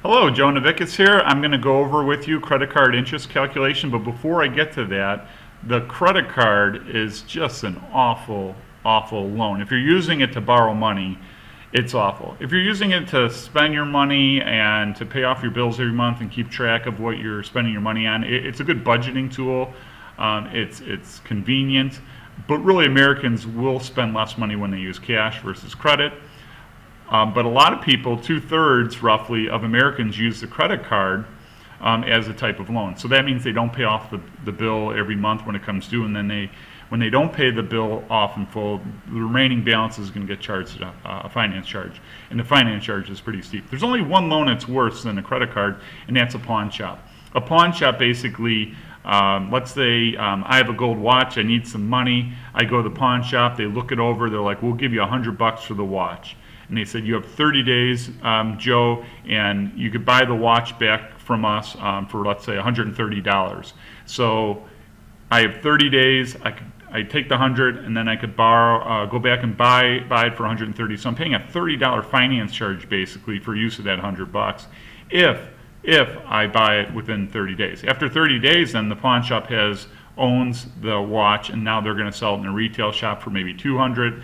Hello, Joe Navickas here. I'm going to go over with you credit card interest calculation, but before I get to that, the credit card is just an awful loan. If you're using it to borrow money, it's awful. If you're using it to spend your money and to pay off your bills every month and keep track of what you're spending your money on, it's a good budgeting tool. It's convenient, but really Americans will spend less money when they use cash versus credit. But a lot of people, 2/3 roughly of Americans, use the credit card as a type of loan. So that means they don't pay off the bill every month when it comes due, and then when they don't pay the bill off in full, the remaining balance is going to get charged a finance charge. And the finance charge is pretty steep. There's only one loan that's worse than a credit card, and that's a pawn shop. A pawn shop basically, let's say I have a gold watch, I need some money, I go to the pawn shop, they look it over, they're like, we'll give you $100 for the watch. And they said, you have 30 days, Joe, and you could buy the watch back from us for, let's say, $130. So I have 30 days, I take the 100, and then I could borrow, go back and buy it for 130. So I'm paying a $30 finance charge, basically, for use of that $100 if I buy it within 30 days. After 30 days, then the pawn shop owns the watch, and now they're going to sell it in a retail shop for maybe 200.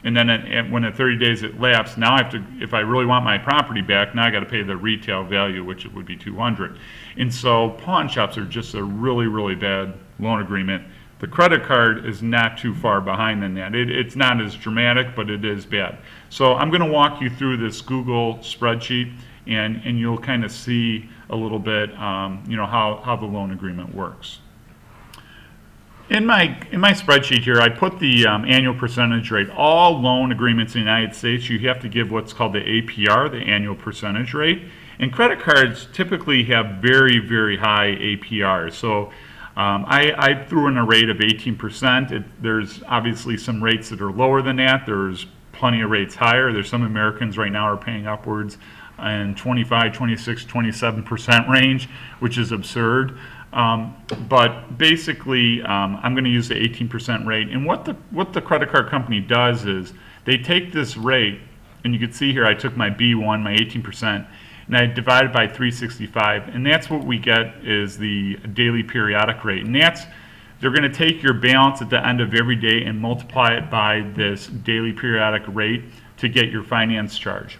And then when the 30 days elapse, now I have to, if I really want my property back, now I got to pay the retail value, which would be 200. And so pawn shops are just a really bad loan agreement. The credit card is not too far behind than that. It's not as dramatic, but it is bad. So I'm going to walk you through this Google spreadsheet, and you'll kind of see a little bit, how the loan agreement works. In my spreadsheet here, I put the annual percentage rate. All loan agreements in the United States, you have to give what's called the APR, the annual percentage rate. And credit cards typically have very high APRs. So I threw in a rate of 18%. There's obviously some rates that are lower than that. There's plenty of rates higher. There's some Americans right now are paying upwards in 25, 26, 27% range, which is absurd. But basically, I'm going to use the 18% rate. And what the credit card company does is they take this rate, and you can see here I took my B1, my 18%, and I divided by 365, and that's what we get is the daily periodic rate. And they're going to take your balance at the end of every day and multiply it by this daily periodic rate to get your finance charge.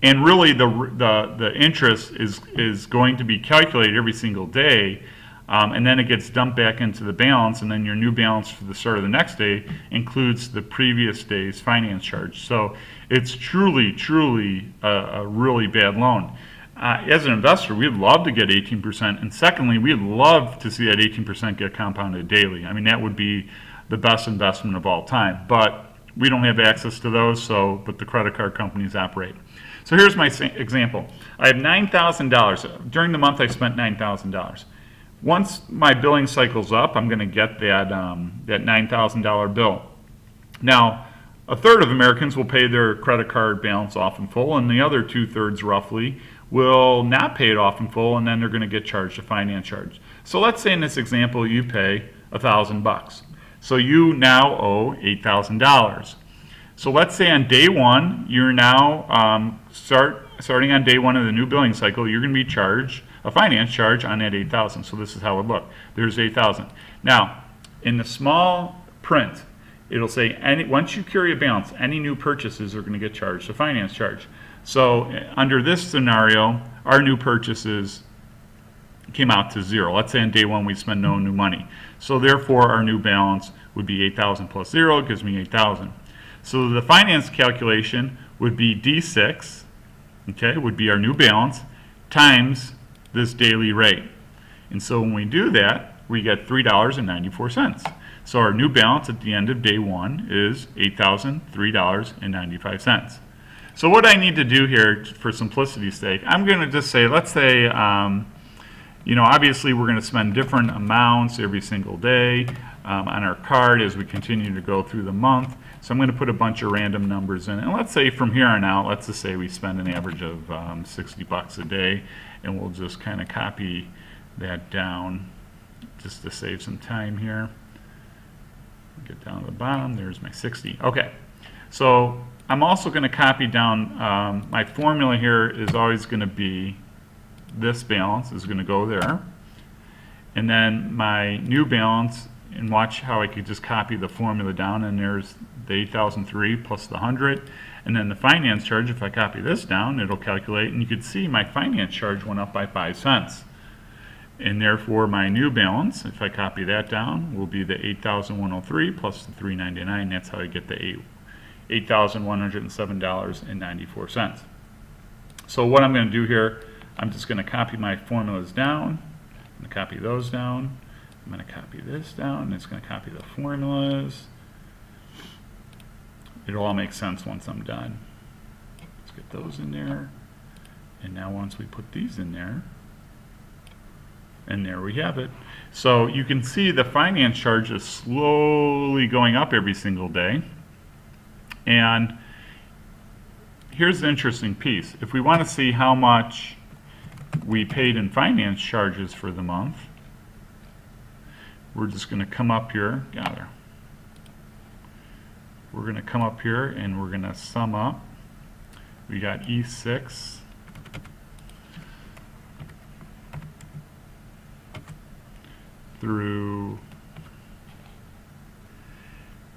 And really, the interest is going to be calculated every single day, and then it gets dumped back into the balance, and then your new balance for the start of the next day includes the previous day's finance charge. So it's truly a really bad loan. As an investor, we'd love to get 18%, and secondly, we'd love to see that 18% get compounded daily. I mean, that would be the best investment of all time. But we don't have access to those, but the credit card companies operate. So here's my example. I have $9,000. During the month, I spent $9,000. Once my billing cycle's up, I'm going to get that $9,000 bill. Now, 1/3 of Americans will pay their credit card balance off in full, and the other 2/3 roughly will not pay it off in full, and then they're going to get charged a finance charge. So let's say in this example you pay $1,000. So you now owe $8,000. So let's say on day one, you're now starting on day one of the new billing cycle, you're going to be charged a finance charge on that $8,000. So this is how it would look. There's $8,000. Now, in the small print, it'll say once you carry a balance, any new purchases are going to get charged a finance charge. So under this scenario, our new purchases came out to 0. Let's say on day one we spend no new money. So therefore, our new balance would be 8,000 plus 0. It gives me 8,000. So the finance calculation would be D6, okay, would be our new balance, times this daily rate. And so when we do that, we get $3.94. So our new balance at the end of day one is $8,003.95. So what I need to do here, for simplicity's sake, I'm going to just say, let's say, obviously we're going to spend different amounts every single day on our card as we continue to go through the month. So I'm going to put a bunch of random numbers in. And let's say from here on out, let's just say we spend an average of $60 a day, and we'll just kind of copy that down just to save some time here. Get down to the bottom, there's my 60. Okay, So I'm also going to copy down, my formula here is always going to be this balance is going to go there. And then my new balance, and watch how I could just copy the formula down, and there's the 8,003 plus the 100. And then the finance charge, if I copy this down, it'll calculate, and you can see my finance charge went up by 5 cents. And therefore my new balance, if I copy that down, will be the 8,103 plus the 399. That's how I get the $8,107.94. So what I'm going to do here, I'm just going to copy my formulas down. I'm going to copy those down. I'm going to copy this down, and it's going to copy the formulas. It'll all make sense once I'm done. Let's get those in there. And now once we put these in there, and there we have it. So you can see the finance charge is slowly going up every single day. And here's the interesting piece. If we want to see how much we paid in finance charges for the month, we're just going to come up here, gather. We're going to come up here and we're going to sum up. We got E6 through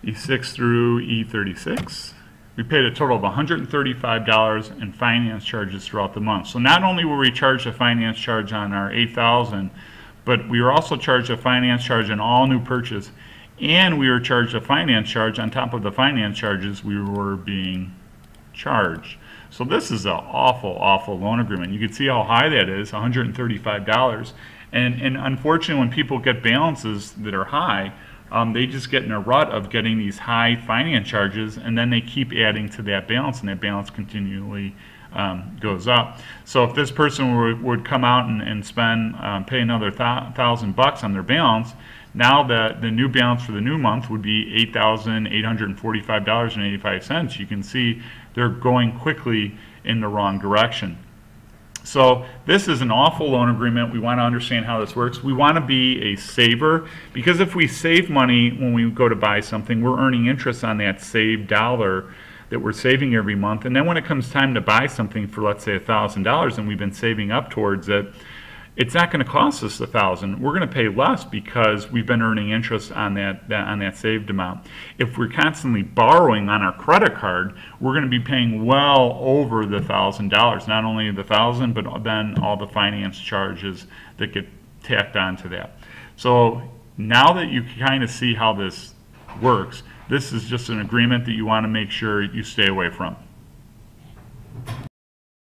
E6 through E36. We paid a total of $135 in finance charges throughout the month. So not only were we charged a finance charge on our 8,000, but we were also charged a finance charge on all new purchase, and we were charged a finance charge on top of the finance charges we were being charged. So this is an awful, awful loan agreement. You can see how high that is, $135. And unfortunately, when people get balances that are high, they just get in a rut of getting these high finance charges, and then they keep adding to that balance, and that balance continually goes up. So if this person would come out and spend, pay another $1,000 on their balance, now the new balance for the new month would be $8,845.85. You can see they're going quickly in the wrong direction. So this is an awful loan agreement. We want to understand how this works. We want to be a saver, because if we save money when we go to buy something, we're earning interest on that saved dollar that we're saving every month. And then when it comes time to buy something for, let's say, $1,000, and we've been saving up towards it, it's not going to cost us $1,000. We're going to pay less because we've been earning interest on that saved amount. If we're constantly borrowing on our credit card, we're going to be paying well over the $1,000. Not only the $1,000, but then all the finance charges that get tacked onto that. So now that you kind of see how this works, this is just an agreement that you want to make sure you stay away from.